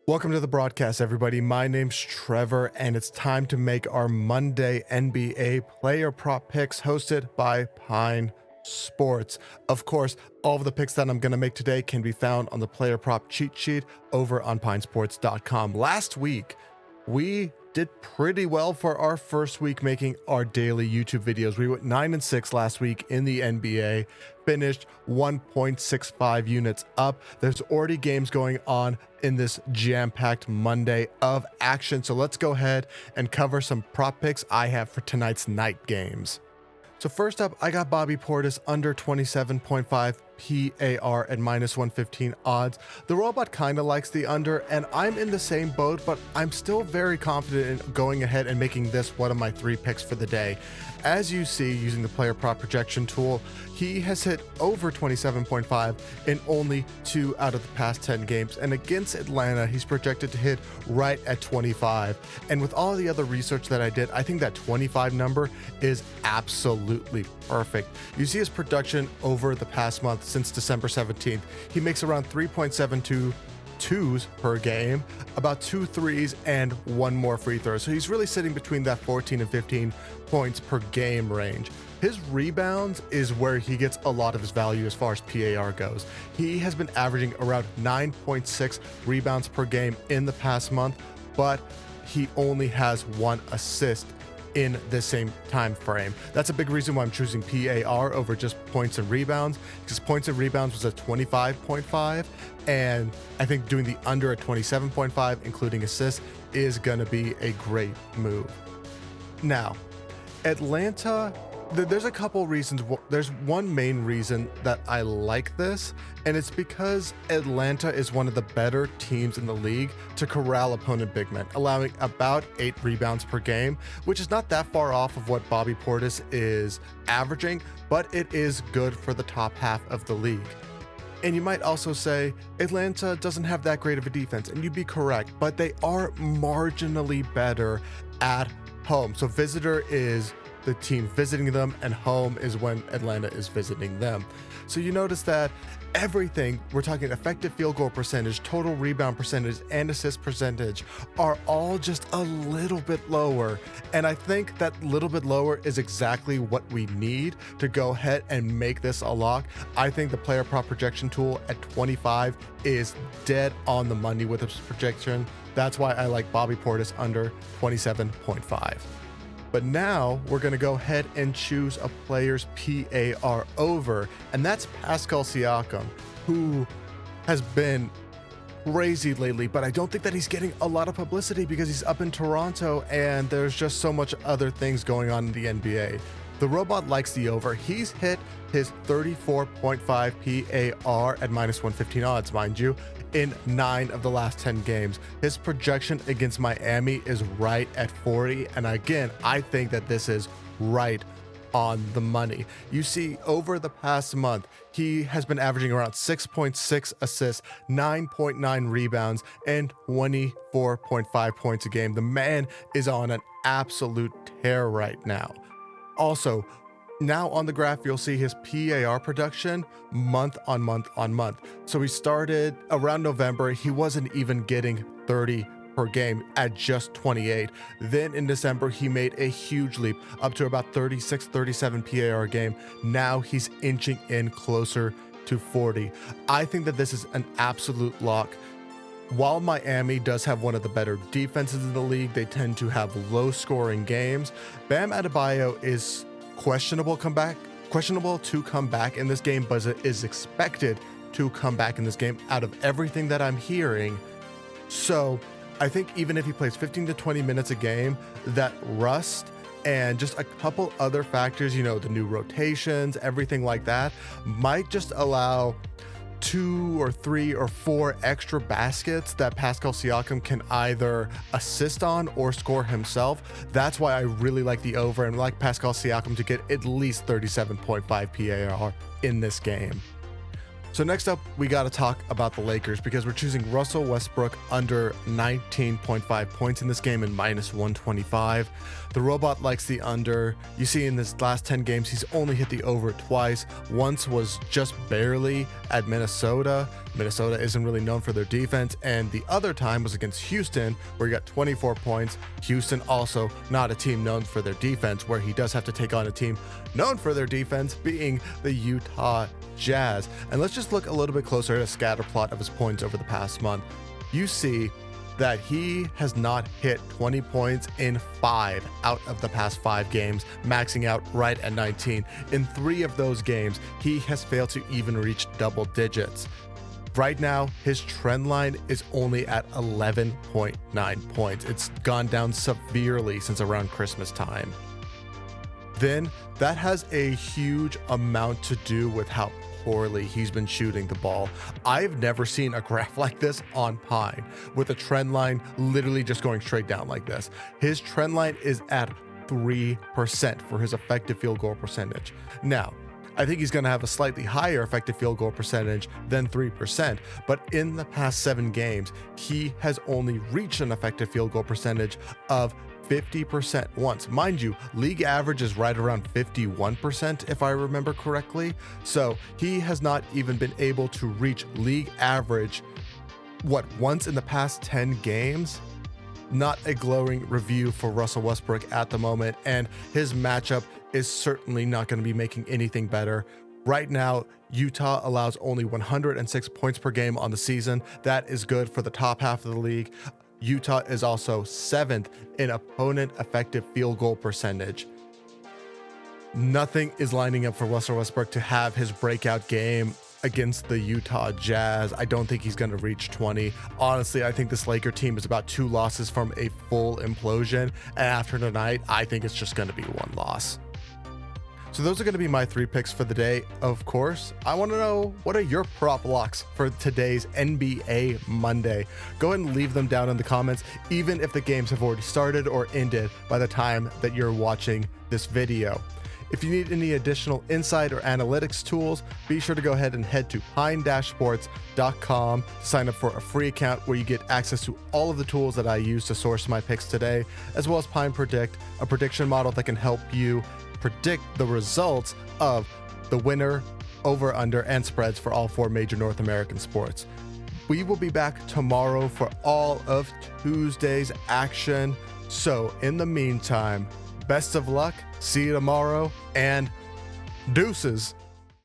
Welcome to the broadcast, everybody. My name's Trevor, and it's time to make our Monday NBA player prop picks hosted by Pine Sports. Of course, all of the picks that I'm going to make today can be found on the player prop cheat sheet over on pinesports.com. Last week, we did pretty well for our first week making our daily YouTube videos. We went 9-6 last week in the NBA, finished 1.65 units up. There's already games going on in this jam-packed Monday of action. So let's go ahead and cover some prop picks I have for tonight's night games. So first up, I got Bobby Portis under 27.5 PAR at -115 odds. The robot kind of likes the under, and I'm in the same boat, but I'm still very confident in going ahead and making this one of my 3 picks for the day. As you see, using the player prop projection tool, he has hit over 27.5 in only 2 out of the past 10 games. And against Atlanta, he's projected to hit right at 25. And with all the other research that I did, I think that 25 number is absolutely perfect. You see his production over the past month since December 17th. He makes around 3.72 twos per game, about 2 threes, and 1 more free throw. So he's really sitting between that 14 and 15 points per game range. His rebounds is where he gets a lot of his value as far as PAR goes. He has been averaging around 9.6 rebounds per game in the past month, but he only has 1 assist in the same time frame. That's a big reason why I'm choosing PAR over just points and rebounds, because points and rebounds was at 25.5, and I think doing the under at 27.5, including assists, is going to be a great move. Now, Atlanta, there's a couple reasons. There's one main reason that I like this, and it's because Atlanta is one of the better teams in the league to corral opponent big men, allowing about 8 rebounds per game, which is not that far off of what Bobby Portis is averaging, but it is good for the top half of the league. And you might also say Atlanta doesn't have that great of a defense, and you'd be correct, but they are marginally better at home. So visitor is the team visiting them, and home is when Atlanta is visiting them. So you notice that everything, we're talking effective field goal percentage, total rebound percentage, and assist percentage, are all just a little bit lower. And I think that little bit lower is exactly what we need to go ahead and make this a lock. I think the player prop projection tool at 25 is dead on the money with its projection. That's why I like Bobby Portis under 27.5. But now we're going to go ahead and choose a player's PAR over, and that's Pascal Siakam, who has been crazy lately, but I don't think that he's getting a lot of publicity because he's up in Toronto and there's just so much other things going on in the NBA. The robot likes the over. He's hit his 34.5 PAR at -115 odds, mind you, in 9 of the last 10 games. His projection against Miami is right at 40, and again, I think that this is right on the money. You see, over the past month, he has been averaging around 6.6 assists, 9.9 rebounds, and 24.5 points a game. The man is on an absolute tear right now. Also, now on the graph, you'll see his PAR production month on month on month. So he started around November. He wasn't even getting 30 per game at just 28. Then in December, he made a huge leap up to about 36, 37 PAR a game. Now he's inching in closer to 40. I think that this is an absolute lock. While Miami does have one of the better defenses in the league, they tend to have low scoring games. Bam Adebayo is questionable to come back in this game, but it is expected to come back in this game out of everything that I'm hearing. So I think even if he plays 15 to 20 minutes a game, that rust and just a couple other factors, you know, the new rotations, everything like that, might just allow 2 or 3 or 4 extra baskets that Pascal Siakam can either assist on or score himself. That's why I really like the over and like Pascal Siakam to get at least 37.5 PAR in this game. So next up, we got to talk about the Lakers because we're choosing Russell Westbrook under 19.5 points in this game and minus 125. The robot likes the under. You see in his last 10 games, he's only hit the over twice. Once was just barely at Minnesota. Minnesota isn't really known for their defense. And the other time was against Houston, where he got 24 points. Houston also not a team known for their defense, where he does have to take on a team known for their defense, being the Utah Jazz. And let's just look a little bit closer at a scatter plot of his points over the past month. You see that he has not hit 20 points in 5 out of the past 5 games, maxing out right at 19. In 3 of those games, he has failed to even reach double digits. Right now, his trend line is only at 11.9 points. It's gone down severely since around Christmas time. Then that has a huge amount to do with how poorly he's been shooting the ball. I've never seen a graph like this on Pine, with a trend line literally just going straight down like this. His trend line is at 3% for his effective field goal percentage. Now, I think he's going to have a slightly higher effective field goal percentage than 3%, but in the past 7 games, he has only reached an effective field goal percentage of 50% once. Mind you, league average is right around 51%, if I remember correctly. So he has not even been able to reach league average, once in the past 10 games? Not a glowing review for Russell Westbrook at the moment, and his matchup is certainly not going to be making anything better. Right now, Utah allows only 106 points per game on the season. That is good for the top half of the league. Utah is also 7th in opponent effective field goal percentage. Nothing is lining up for Russell Westbrook to have his breakout game against the Utah Jazz. I don't think he's going to reach 20. Honestly, I think this Laker team is about 2 losses from a full implosion. And after tonight, I think it's just going to be 1 loss. So those are going to be my 3 picks for the day. Of course, I want to know, what are your prop locks for today's NBA Monday? Go ahead and leave them down in the comments, even if the games have already started or ended by the time that you're watching this video. If you need any additional insight or analytics tools, be sure to go ahead and head to pine-sports.com to sign up for a free account where you get access to all of the tools that I use to source my picks today, as well as Pine Predict, a prediction model that can help you predict the results of the winner, over, under, and spreads for all 4 major North American sports. We will be back tomorrow for all of Tuesday's action. So in the meantime, best of luck, see you tomorrow, and deuces.